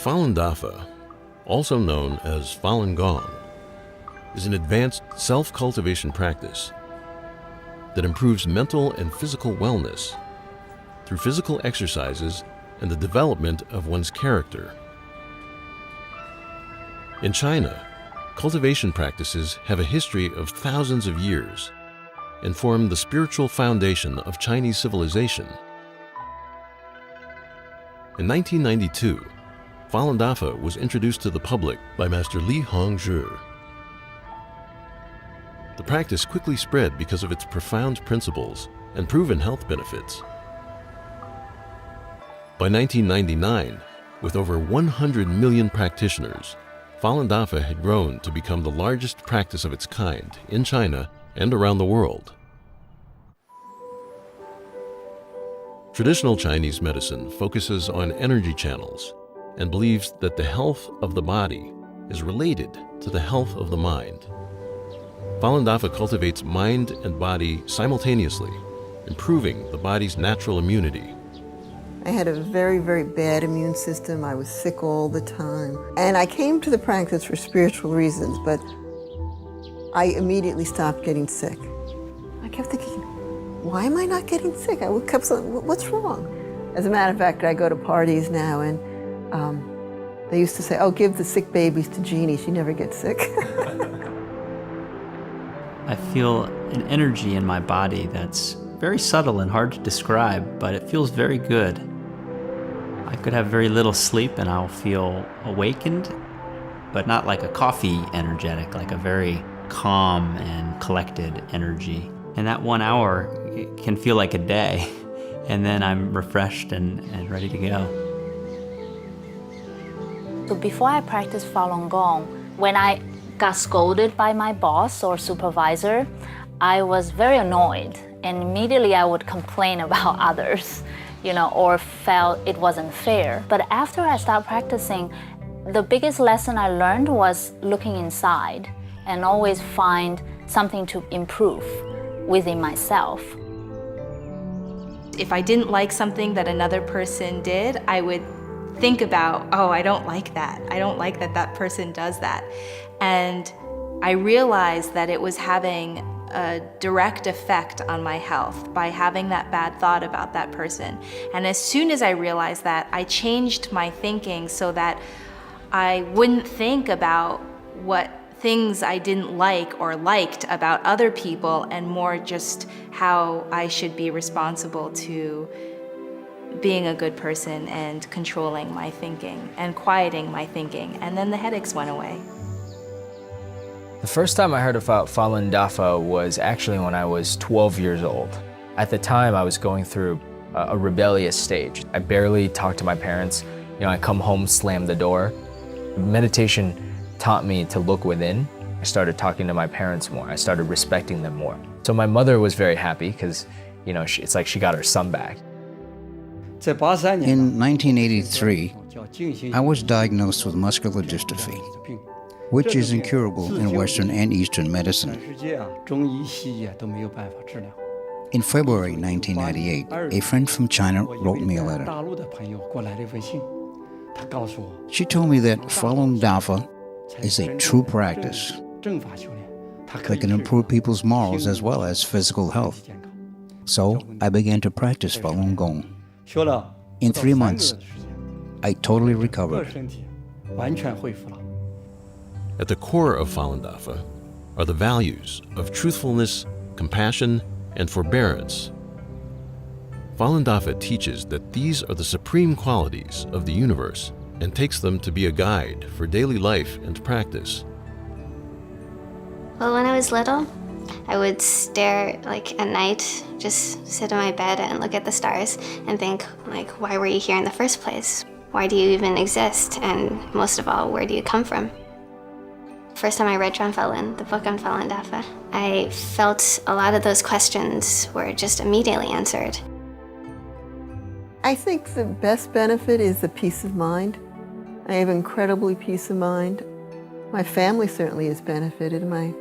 Falun Dafa, also known as Falun Gong, is an advanced self-cultivation practice that improves mental and physical wellness through physical exercises and the development of one's character. In China, cultivation practices have a history of thousands of years and form the spiritual foundation of Chinese civilization. In 1992, Falun Dafa was introduced to the public by Master Li Hongzhi. The practice quickly spread because of its profound principles and proven health benefits. By 1999, with over 100 million practitioners, Falun Dafa had grown to become the largest practice of its kind in China and around the world. Traditional Chinese medicine focuses on energy channels and believes that the health of the body is related to the health of the mind. Falun Dafa cultivates mind and body simultaneously, improving the body's natural immunity. I had a very, very bad immune system. I was sick all the time. And I came to the practice for spiritual reasons, but I immediately stopped getting sick. I kept thinking, why am I not getting sick? I kept saying, what's wrong? As a matter of fact, I go to parties now and they used to say, oh, give the sick babies to Jeannie, she never gets sick. I feel an energy in my body that's very subtle and hard to describe, but it feels very good. I could have very little sleep and I'll feel awakened, but not like a coffee energetic, like a very calm and collected energy. And that 1 hour it can feel like a day, and then I'm refreshed and ready to go. So before I practiced Falun Gong, when I got scolded by my boss or supervisor, I was very annoyed, and immediately I would complain about others, or felt it wasn't fair. But after I started practicing, the biggest lesson I learned was looking inside and always find something to improve within myself. If I didn't like something that another person did, I would think about, oh, I don't like that. I don't like that that person does that. And I realized that it was having a direct effect on my health by having that bad thought about that person. And as soon as I realized that, I changed my thinking so that I wouldn't think about what things I didn't like or liked about other people, and more just how I should be responsible to being a good person and controlling my thinking and quieting my thinking. And then the headaches went away. The first time I heard about Falun Dafa was actually when I was 12 years old. At the time, I was going through a rebellious stage. I barely talked to my parents. I come home, slam the door. Meditation taught me to look within. I started talking to my parents more. I started respecting them more. So my mother was very happy because, it's like she got her son back. In 1983, I was diagnosed with muscular dystrophy, which is incurable in Western and Eastern medicine. In February 1998, a friend from China wrote me a letter. She told me that Falun Dafa is a true practice that can improve people's morals as well as physical health. So I began to practice Falun Gong. In 3 months, I totally recovered. At the core of Falun Dafa are the values of truthfulness, compassion, and forbearance. Falun Dafa teaches that these are the supreme qualities of the universe and takes them to be a guide for daily life and practice. Well, when I was little, I would stare at night, just sit in my bed and look at the stars and think, why were you here in the first place? Why do you even exist? And most of all, where do you come from? First time I read Zhuan Falun, the book on Falun Dafa, I felt a lot of those questions were just immediately answered. I think the best benefit is the peace of mind. I have incredibly peace of mind. My family certainly has benefited. My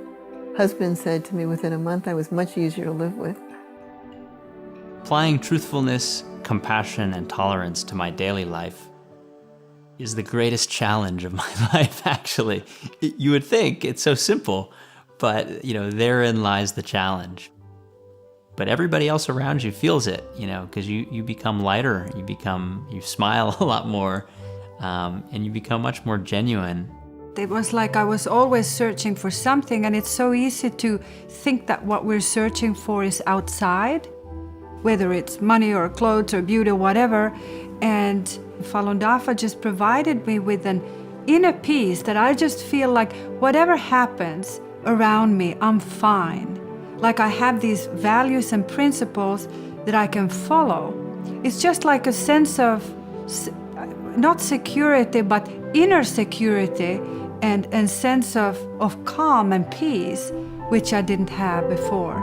husband said to me within a month I was much easier to live with. Applying truthfulness, compassion, and tolerance to my daily life is the greatest challenge of my life, actually. You would think it's so simple, but therein lies the challenge. But everybody else around you feels it, because you become lighter, you smile a lot more, and you become much more genuine. It was like I was always searching for something, and it's so easy to think that what we're searching for is outside, whether it's money or clothes or beauty or whatever. And Falun Dafa just provided me with an inner peace that I just feel like whatever happens around me, I'm fine. Like I have these values and principles that I can follow. It's just like a sense of, not security, but inner security and sense of calm and peace, which I didn't have before.